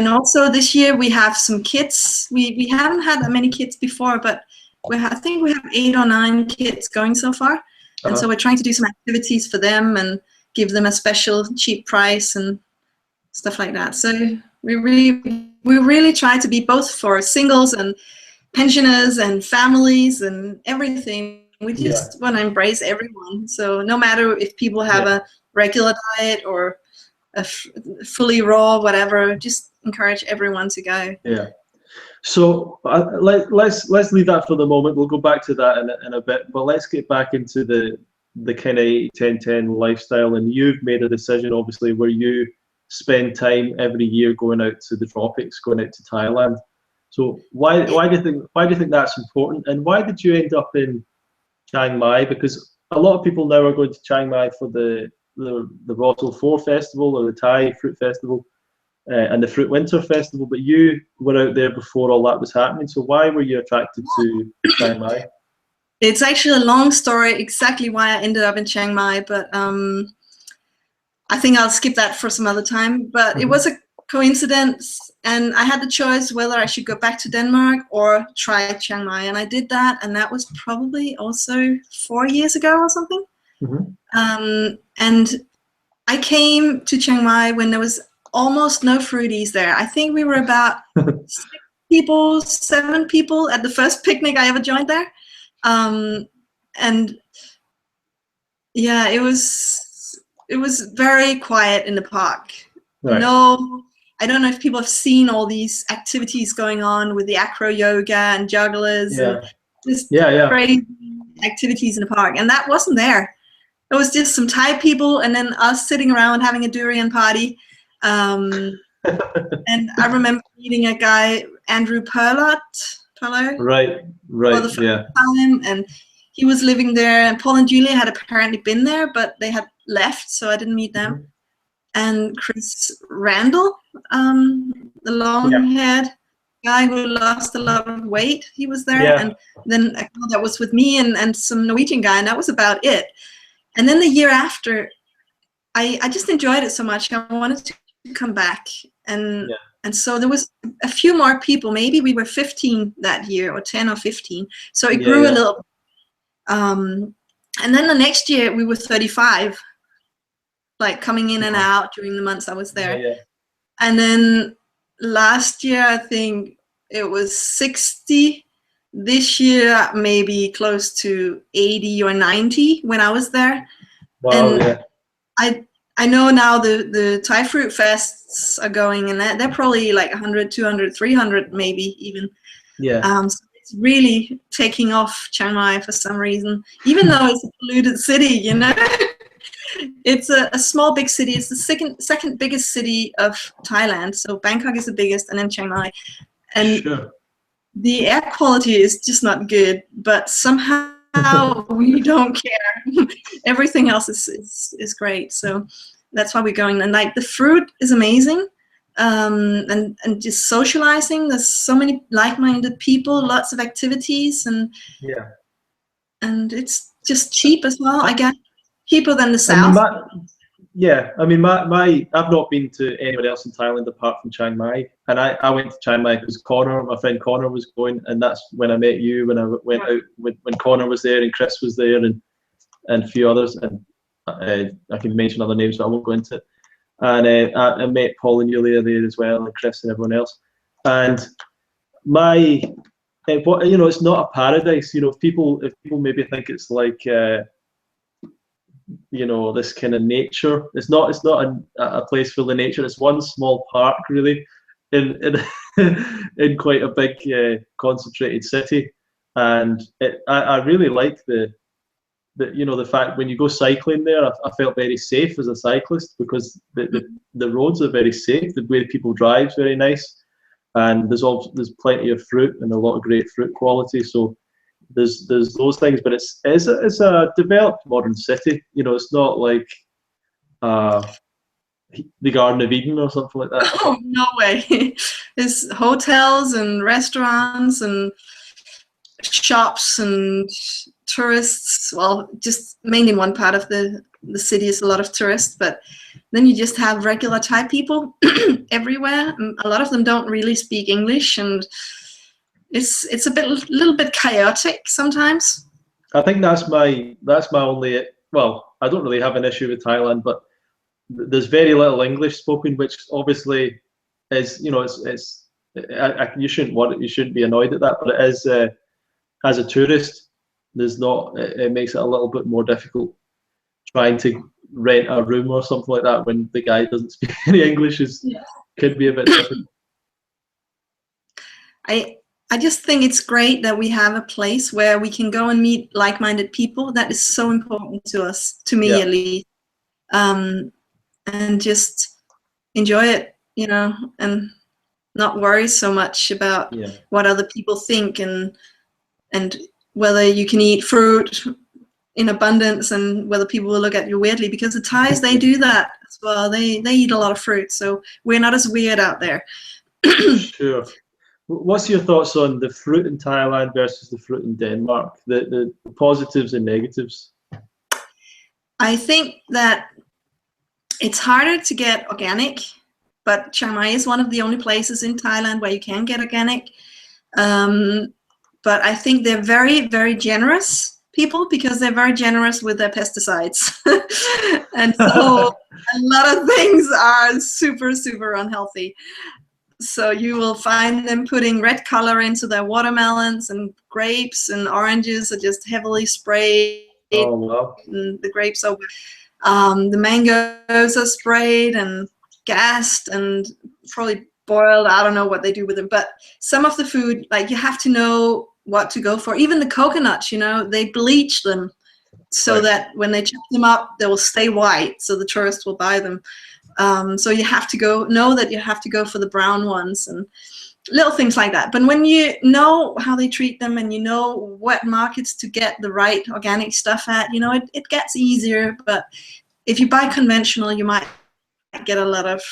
also this year we have some kits. We haven't had that many kits before, but I think we have 8 or 9 kits going so far. And so we're trying to do some activities for them and give them a special cheap price and stuff like that. So we really try to be both for singles and pensioners and families and everything. We just want to embrace everyone. So no matter if people have a regular diet or a fully raw, whatever, just encourage everyone to go. Yeah. So let's leave that for the moment. We'll go back to that in a bit, but let's get back into the kind of 80-10-10 lifestyle. And you've made a decision, obviously, where you spend time every year going out to the tropics, going out to Thailand. So why do you think that's important, and why did you end up in Chiang Mai? Because a lot of people now are going to Chiang Mai for the Bottle 4 Festival or the Thai Fruit Festival. And the Fruit Winter Festival, but you were out there before all that was happening. So why were you attracted to Chiang Mai? It's actually a long story exactly why I ended up in Chiang Mai, but I think I'll skip that for some other time. But it was a coincidence, and I had the choice whether I should go back to Denmark or try Chiang Mai, and I did that, and that was probably also 4 years ago or something. And I came to Chiang Mai when there was almost no fruities there. I think we were about 7 people at the first picnic I ever joined there. And yeah, it was very quiet in the park. Right. No, I don't know if people have seen all these activities going on with the acro yoga and jugglers and just crazy activities in the park, and that wasn't there. It was just some Thai people and then us sitting around having a durian party. And I remember meeting a guy, Andrew Perlo, right, for the first time, and he was living there. And Paul and Julia had apparently been there, but they had left, so I didn't meet them. And Chris Randall, the long-haired guy who lost a lot of weight, he was there, and then a girl that was with me and some Norwegian guy, and that was about it. And then the year after, I just enjoyed it so much. I wanted to come back, and so there was a few more people. Maybe we were 15 that year, or 10 or 15. So it grew a little. And then the next year we were 35, like coming in and out during the months I was there. Yeah. And then last year, I think it was 60. This year, maybe close to 80 or 90 when I was there. Wow, and yeah. I know now the Thai fruit fests are going, and they're probably like 100, 200, 300 maybe even. Yeah. So it's really taking off Chiang Mai for some reason, even though it's a polluted city, you know. It's a small, big city. It's the second biggest city of Thailand. So Bangkok is the biggest, and then Chiang Mai. And Sure. the air quality is just not good, but somehow we don't care. Everything else is great. So that's why we're going. And like the fruit is amazing. And just socializing. There's so many like-minded people, lots of activities, and it's just cheap as well, I guess. Cheaper than the south. I mean, I've not been to anywhere else in Thailand apart from Chiang Mai, and I went to Chiang Mai because my friend Connor was going, and that's when I met you. When I went out when Connor was there and Chris was there and a few others, and I can mention other names, but I won't go into it. And I met Paul and Yulia there as well, and Chris and everyone else. And it's not a paradise. You know, if people maybe think it's like. This kind of nature. It's not a place full of nature. It's one small park really, in in quite a big concentrated city, and I really like the fact when you go cycling there. I felt very safe as a cyclist because the roads are very safe. The way people drive is very nice, and there's plenty of fruit and a lot of great fruit quality. So. There's those things, but it's a developed modern city. You know, it's not like the Garden of Eden or something like that. Oh, no way. There's hotels and restaurants and shops and tourists. Well, just mainly in one part of the city is a lot of tourists, but then you just have regular Thai people everywhere. And a lot of them don't really speak English, and it's a little bit chaotic sometimes. I think that's my only. Well, I don't really have an issue with Thailand, but there's very little English spoken, which obviously is you shouldn't be annoyed at that, but it is as a tourist, there's not. It makes it a little bit more difficult trying to rent a room or something like that when the guy doesn't speak any English. Could be a bit difficult. I just think it's great that we have a place where we can go and meet like-minded people. That is so important to us, to me at least, and just enjoy it, and not worry so much about what other people think and whether you can eat fruit in abundance and whether people will look at you weirdly, because the Thais, they do that as well. They eat a lot of fruit, so we're not as weird out there. Sure. What's your thoughts on the fruit in Thailand versus the fruit in Denmark? The positives and negatives? I think that it's harder to get organic, but Chiang Mai is one of the only places in Thailand where you can get organic. But I think they're very, very generous people because they're very generous with their pesticides. And so a lot of things are super, super unhealthy. So you will find them putting red color into their watermelons, and grapes and oranges are just heavily sprayed. Oh, wow. And the grapes are, the mangoes are sprayed and gassed and probably boiled. I don't know what they do with them, but some of the food, like, you have to know what to go for. Even the coconuts, they bleach them so that when they chop them up, they will stay white, so the tourists will buy them. So you have to know that you have to go for the brown ones and little things like that. But when you know how they treat them and you know what markets to get the right organic stuff at, it gets easier. But if you buy conventional, you might get a lot of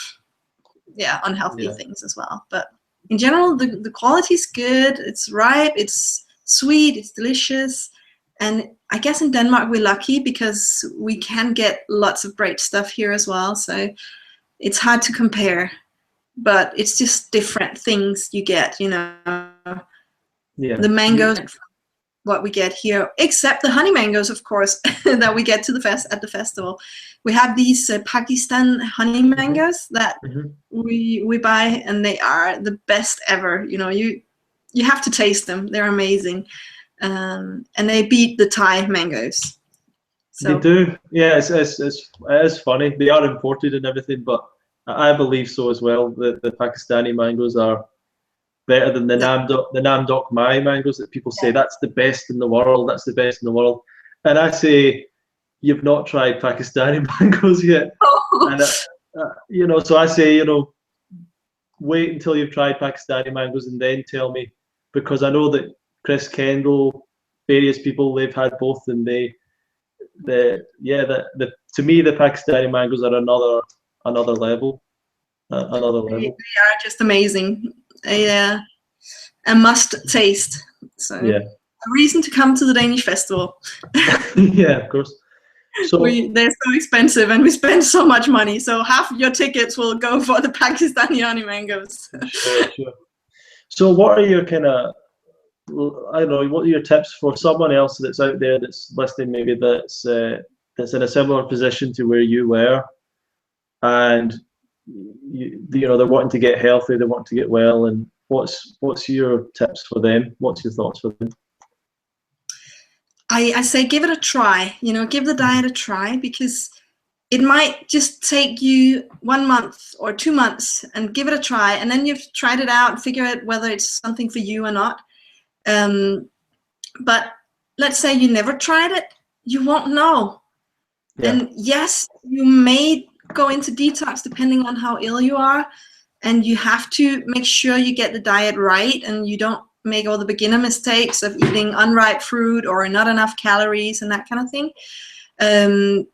unhealthy things as well. But in general, the quality is good. It's ripe. It's sweet. It's delicious. And I guess in Denmark we're lucky because we can get lots of great stuff here as well. So it's hard to compare, but it's just different things you get, The mangoes, what we get here, except the honey mangoes, of course, that we get to at the festival. We have these Pakistan honey mangoes that we buy, and they are the best ever. You know, you have to taste them. They're amazing, and they beat the Thai mangoes. So. They do, yeah. It is funny. They are imported and everything, but I believe so as well. The Pakistani mangoes are better than the Namdok Mai mangoes that people say that's the best in the world. That's the best in the world, and I say you've not tried Pakistani mangoes yet. Oh. And you know, so I say, you know, wait until you've tried Pakistani mangoes and then tell me, because I know that Chris Kendall, various people, they've had both, and to me the Pakistani mangoes are another level. Another level. They are just amazing. A must taste. So yeah, a reason to come to the Danish festival. Yeah, of course. So they're so expensive, and we spend so much money. So half of your tickets will go for the Pakistani honey mangoes. Sure. So what are your kind of, I don't know, what are your tips for someone else that's out there that's listening, maybe that's in a similar position to where you were, and you know they're wanting to get healthy, they want to get well, and what's your tips for them? What's your thoughts for them? I say give it a try. You know, give the diet a try, because it might just take you 1 month or 2 months, and give it a try, and then you've tried it out and figure out whether it's something for you or not. But let's say you never tried it, you won't know. Yeah. And yes, you may go into detox depending on how ill you are, and you have to make sure you get the diet right and you don't make all the beginner mistakes of eating unripe fruit or not enough calories and that kind of thing.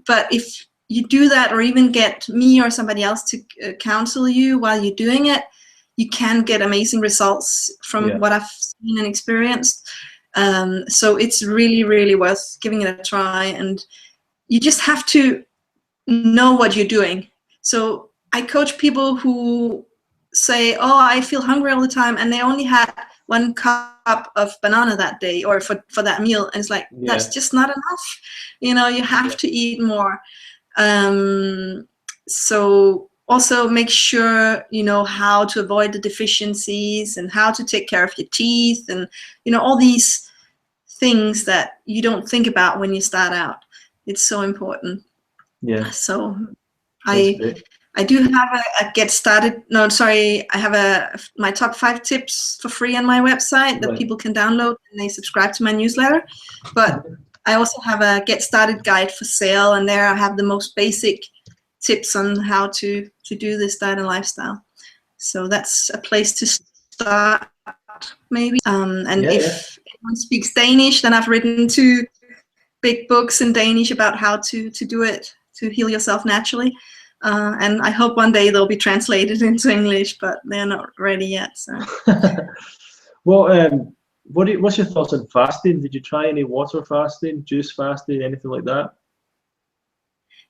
But if you do that, or even get me or somebody else to counsel you while you're doing it, you can get amazing results from what I've seen and experienced. So it's really, really worth giving it a try, and you just have to know what you're doing. So I coach people who say, oh, I feel hungry all the time, and they only had 1 cup of banana that day or for that meal, and it's like, that's just not enough. You know, you have to eat more. So also make sure you know how to avoid the deficiencies and how to take care of your teeth, and you know, all these things that you don't think about when you start out. It's so important. Yeah. So I do have a get started. No, sorry. I have my top 5 tips for free on my website that people can download, and they subscribe to my newsletter. But I also have a get started guide for sale, and there I have the most basic tips on how to do this diet and lifestyle. So that's a place to start, maybe. And if anyone speaks Danish, then I've written 2 big books in Danish about how to do it, to heal yourself naturally. And I hope one day they'll be translated into English, but they're not ready yet. So. Well, what's your thoughts on fasting? Did you try any water fasting, juice fasting, anything like that?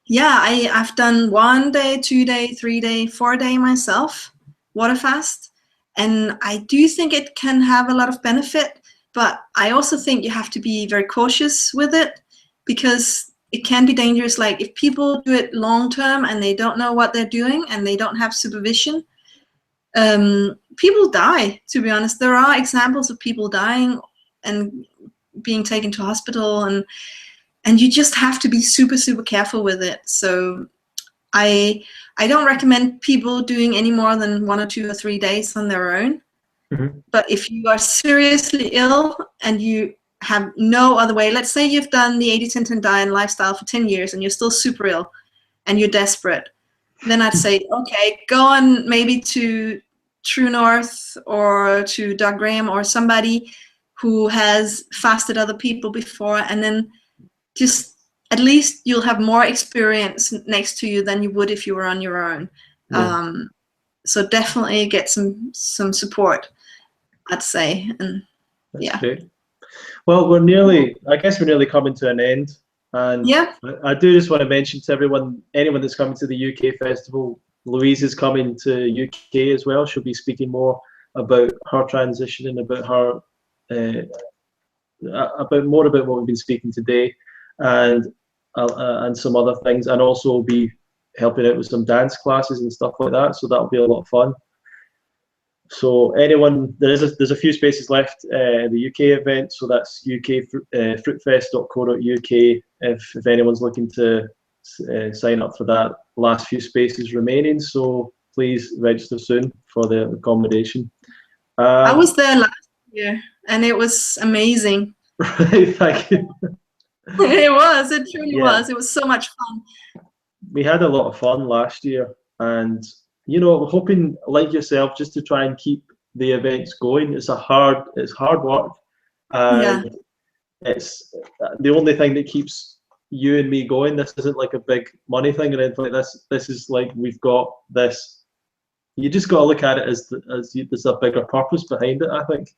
Yeah, I've done 1 day, 2 day, 3 day, 4 day myself, water fast. And I do think it can have a lot of benefit, but I also think you have to be very cautious with it, because it can be dangerous. Like if people do it long term and they don't know what they're doing and they don't have supervision, people die, to be honest. There are examples of people dying and being taken to hospital, and you just have to be super, super careful with it. So I don't recommend people doing any more than 1 or 2 or 3 days on their own. But if you are seriously ill and you have no other way, let's say you've done the 80-10-10 diet and lifestyle for 10 years and you're still super ill and you're desperate, then I'd say, okay, go on maybe to True North or to Doug Graham or somebody who has fasted other people before, and then just at least you'll have more experience next to you than you would if you were on your own. So definitely get some support, I'd say. And that's great. Well, we're nearly coming to an end, and I do just want to mention to anyone that's coming to the UK festival, Louise is coming to UK as well. She'll be speaking more about her transition and about her more about what we've been speaking today, and some other things, and also be helping out with some dance classes and stuff like that. So that'll be a lot of fun. So anyone, there's a few spaces left in the UK event. So that's ukfruitfest.co.uk. If anyone's looking to sign up for that, last few spaces remaining. So please register soon for the accommodation. I was there last year, and it was amazing. Right, thank you. It truly was. It was so much fun. We had a lot of fun last year, and we're hoping, like yourself, just to try and keep the events going. It's hard work, and it's the only thing that keeps you and me going. This isn't like a big money thing or anything like this. This is like, we've got this. You just got to look at it as there's a bigger purpose behind it. I think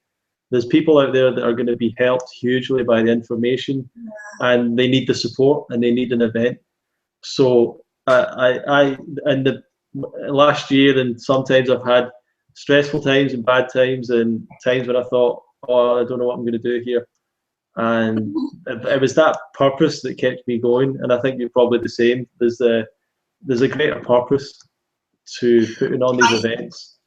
there's people out there that are going to be helped hugely by the information, and they need the support, and they need an event. So in the last year, and sometimes I've had stressful times and bad times, and times when I thought, oh, I don't know what I'm going to do here. And it was that purpose that kept me going, and I think you're probably the same. There's a greater purpose to putting on these events.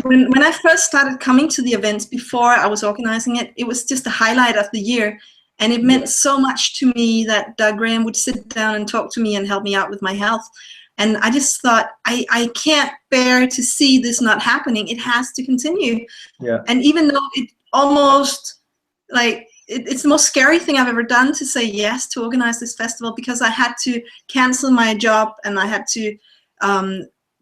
When I first started coming to the events before I was organizing it, it was just a highlight of the year. And it meant so much to me that Doug Graham would sit down and talk to me and help me out with my health. And I just thought, I can't bear to see this not happening. It has to continue. Yeah. And even though it almost, it's the most scary thing I've ever done to say yes to organize this festival, because I had to cancel my job, and I had to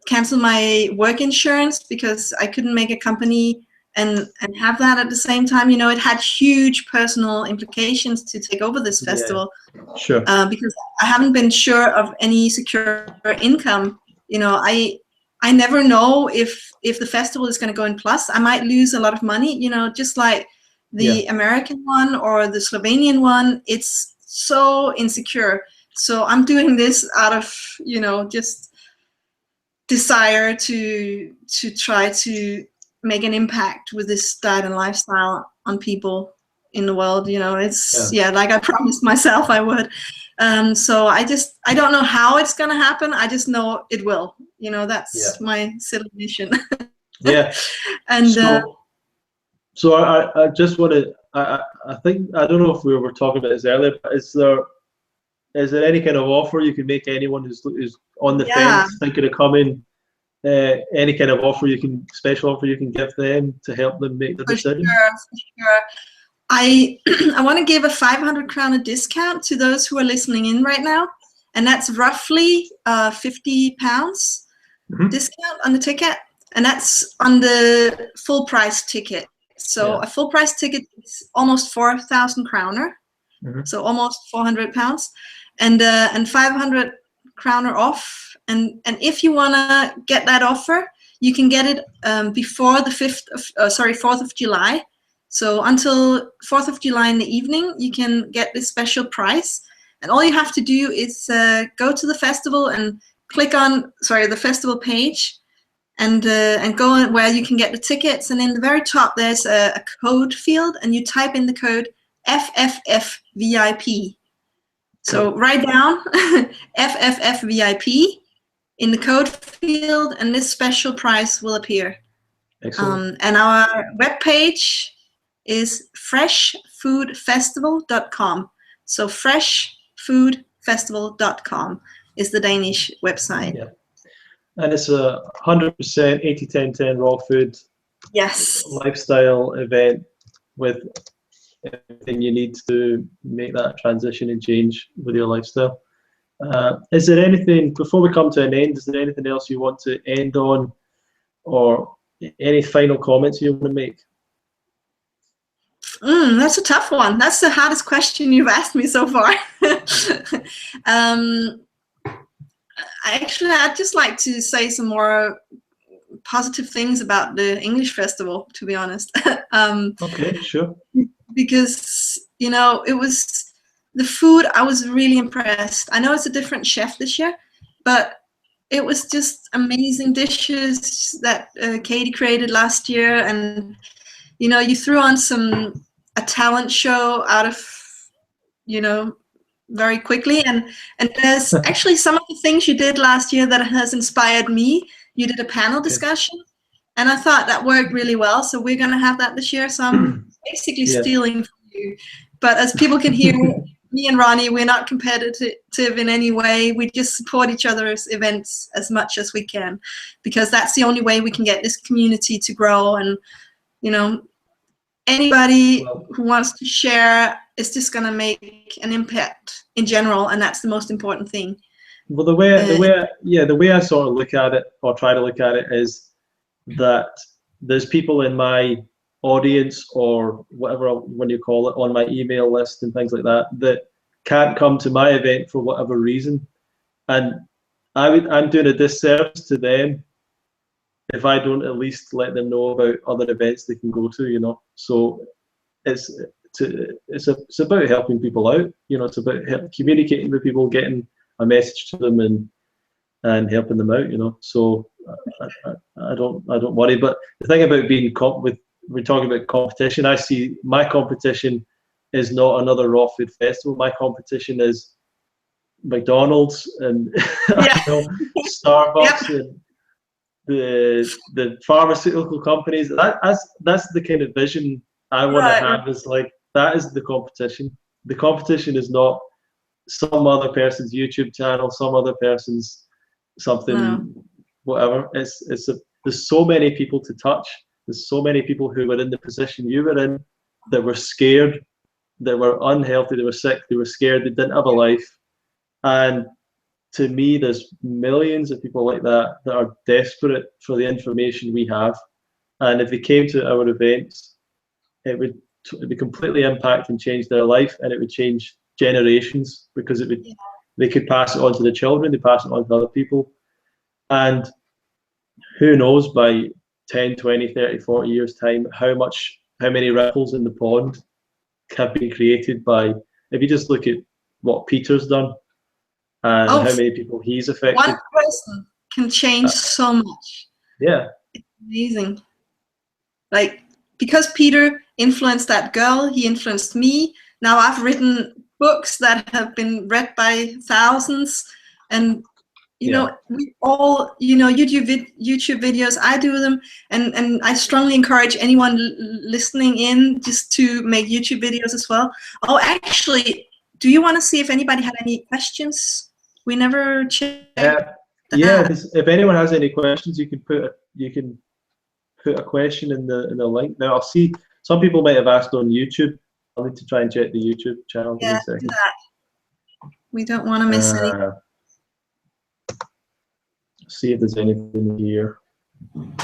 cancel my work insurance because I couldn't make a company and have that at the same time. It had huge personal implications to take over this festival. Sure. Because I haven't been sure of any secure income. I never know if the festival is going to go in plus. I might lose a lot of money, just like the American one or the Slovenian one. It's so insecure. So I'm doing this out of, just desire to try to make an impact with this diet and lifestyle on people in the world. It's like I promised myself I would. So I don't know how it's gonna happen. I just know it will. That's my silly mission. Yeah. And so I just want to. I think, I don't know if we were talking about this earlier, but is there any kind of offer you can make anyone who's on the fence thinking of coming? Any kind of special offer you can give them to help them make the decision? For sure. I want to give a 500 krona discount to those who are listening in right now, and that's roughly £50 discount on the ticket, and that's on the full price ticket. So a full price ticket is almost 4,000 kroner, so almost £400, and 500 kroner off. And if you want to get that offer, you can get it before the 4th of July. So until 4th of July in the evening, you can get this special price. And all you have to do is go to the festival and click on the festival page, and go where you can get the tickets. And in the very top, there's a code field, and you type in the code FFFVIP. So write down FFFVIP in the code field, and this special price will appear. Excellent. And our webpage is freshfoodfestival.com. So freshfoodfestival.com is the Danish website. Yeah. And it's a 100% 80-10-10 raw food lifestyle event with everything you need to make that transition and change with your lifestyle. Is there anything, before we come to an end, is there anything else you want to end on, or any final comments you want to make? That's a tough one. That's the hardest question you've asked me so far. I'd just like to say some more positive things about the English festival, to be honest. Okay, sure. Because, it was the food. I was really impressed. I know it's a different chef this year, but it was just amazing dishes that Katie created last year. And, you threw on some a talent show out of, you know, very quickly. And there's actually some of the things you did last year that has inspired me. You did a panel discussion, and I thought that worked really well. So we're going to have that this year. So I'm basically stealing from you. But as people can hear, me and Ronnie, we're not competitive in any way. We just support each other's events as much as we can, because that's the only way we can get this community to grow. And, you know, anybody who wants to share is just going to make an impact in general, and that's the most important thing. Well, the way I sort of look at it, or try to look at it, is that there's people in my audience, or whatever when you call it, on my email list and things like that, that can't come to my event for whatever reason, and I'm doing a disservice to them if I don't at least let them know about other events they can go to, you know. So it's about helping people out, you know. It's about communicating with people, getting a message to them, and helping them out, you know. So I don't worry. But the thing about being we're talking about competition, I see my competition is not another raw food festival. My competition is McDonald's and Starbucks and the pharmaceutical companies. That's the kind of vision I want to have. Is like, that is the competition. The competition is not some other person's YouTube channel, some other person's something, whatever. There's so many people to touch. There's so many people who were in the position you were in, that were scared, that were unhealthy, they were sick, they were scared, they didn't have a life. And to me, there's millions of people like that that are desperate for the information we have. And if they came to our events, it would completely impact and change their life, and it would change generations, because they could pass it on to the children, they pass it on to other people. And who knows, by 10, 20, 30, 40 years time, how many ripples in the pond have been created by, if you just look at what Peter's done and how many people he's affected. One person can change so much. Yeah. It's amazing. Like, because Peter influenced that girl, he influenced me. Now I've written books that have been read by thousands, and you know, we all, you know, YouTube videos, I do them, and I strongly encourage anyone listening in just to make YouTube videos as well. Oh, actually, do you want to see if anybody had any questions? We never checked. If anyone has any questions, you can put a question in the link. Now I'll see some people might have asked on YouTube. I'll need to try and check the YouTube channel. Yeah, do that. We don't want to miss anything. See if there's anything here. It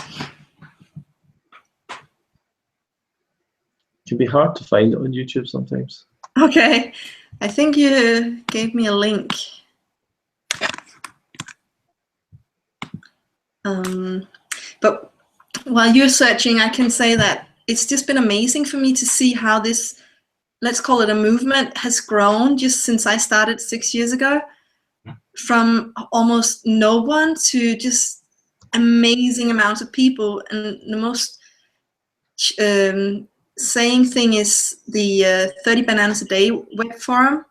can be hard to find it on YouTube sometimes. Okay, I think you gave me a link. But while you're searching, I can say that it's just been amazing for me to see how this, let's call it a movement, has grown just since I started 6 years ago. From almost no one to just amazing amounts of people. And the most saying thing is the 30 Bananas a Day web forum.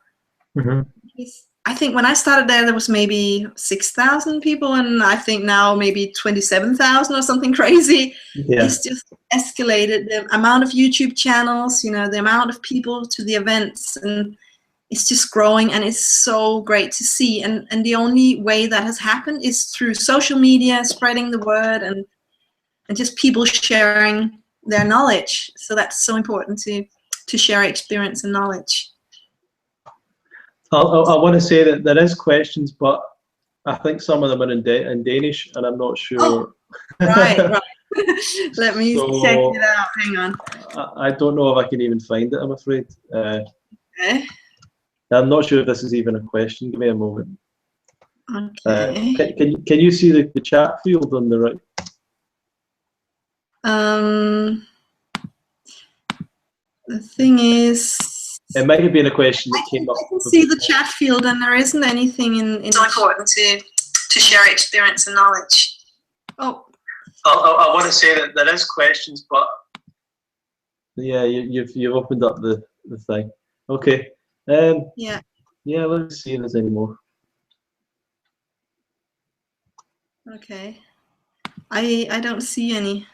I think when I started there was maybe 6,000 people, and I think now maybe 27,000 or something crazy. It's just escalated. The amount of YouTube channels, you know, the amount of people to the events, and it's just growing, and it's so great to see. And the only way that has happened is through social media, spreading the word, and just people sharing their knowledge. So that's so important to share experience and knowledge. I want to say that there is questions, but I think some of them are in Danish, and I'm not sure. Oh, right. Let me check it out. Hang on. I don't know if I can even find it, I'm afraid. Okay. I'm not sure if this is even a question. Give me a moment. Okay. Can you see the chat field on the right? The thing is, it might have been a question that came up. I can see the chat field, and there isn't anything in. It's so important to share experience and knowledge. Oh. I want to say that there is questions, but Yeah, you've opened up the thing. Okay. Yeah. Yeah, let's see if there's any more. Okay. I don't see any.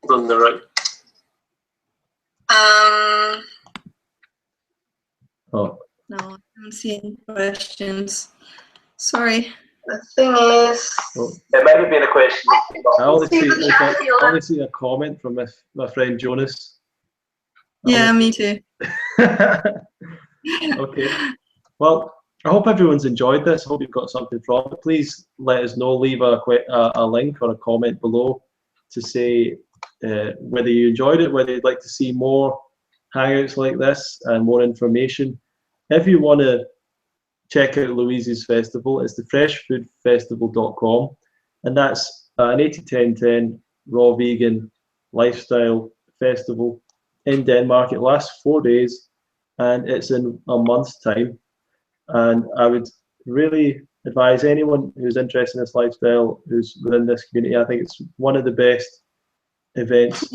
On the right. Oh. No, I don't see any questions. Sorry. The thing is, it might have been a question. I only see a comment from my friend Jonas. Yeah, me too. Okay. Well, I hope everyone's enjoyed this. I hope you've got something from it. Please let us know. Leave a link or a comment below to say whether you enjoyed it, whether you'd like to see more hangouts like this and more information. If you want to check out Louise's festival, it's the freshfoodfestival.com, and that's an 80-10-10 raw vegan lifestyle festival in Denmark. It lasts 4 days and it's in a month's time, and I would really advise anyone who's interested in this lifestyle, who's within this community. I think it's one of the best events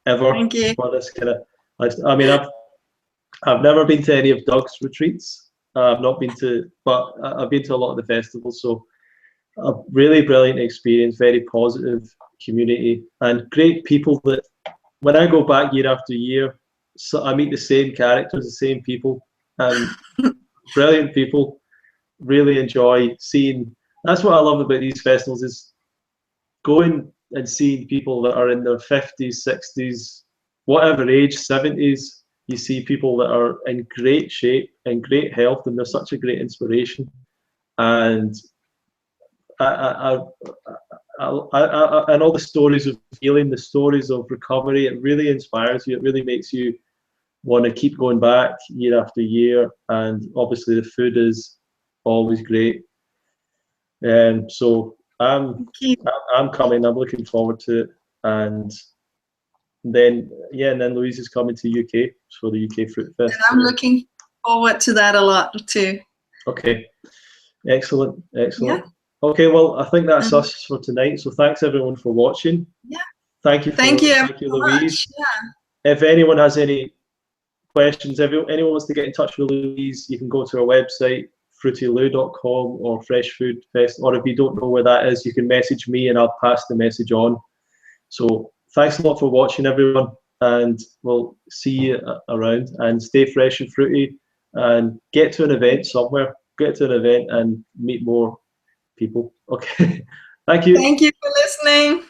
ever for this kind of lifestyle. I mean, I've never been to any of Doug's retreats. I've not been to, but I've been to a lot of the festivals. So a really brilliant experience, very positive community, and great people that when I go back year after year, so I meet the same characters, the same people, and brilliant people. Really enjoy seeing. That's what I love about these festivals, is going and seeing people that are in their 50s, 60s, whatever age, 70s. You see people that are in great shape and great health, and they're such a great inspiration. And and all the stories of healing, the stories of recovery, it really inspires you. It really makes you want to keep going back year after year. And obviously, the food is always great. So I'm coming. I'm looking forward to it. And then Louise is coming to UK for the UK Fruit Fest. And I'm looking forward to that a lot too. Okay, excellent. Yeah. Okay, well, I think that's us for tonight. So thanks everyone for watching. Yeah. Thank you, Louise. Yeah. If anyone has any questions, anyone wants to get in touch with Louise, you can go to our website, fruitylou.com or Fresh Food Fest, or if you don't know where that is, you can message me and I'll pass the message on. So thanks a lot for watching, everyone, and we'll see you around, and stay fresh and fruity, and get to an event somewhere, get to an event and meet more people. Okay. Thank you. Thank you for listening.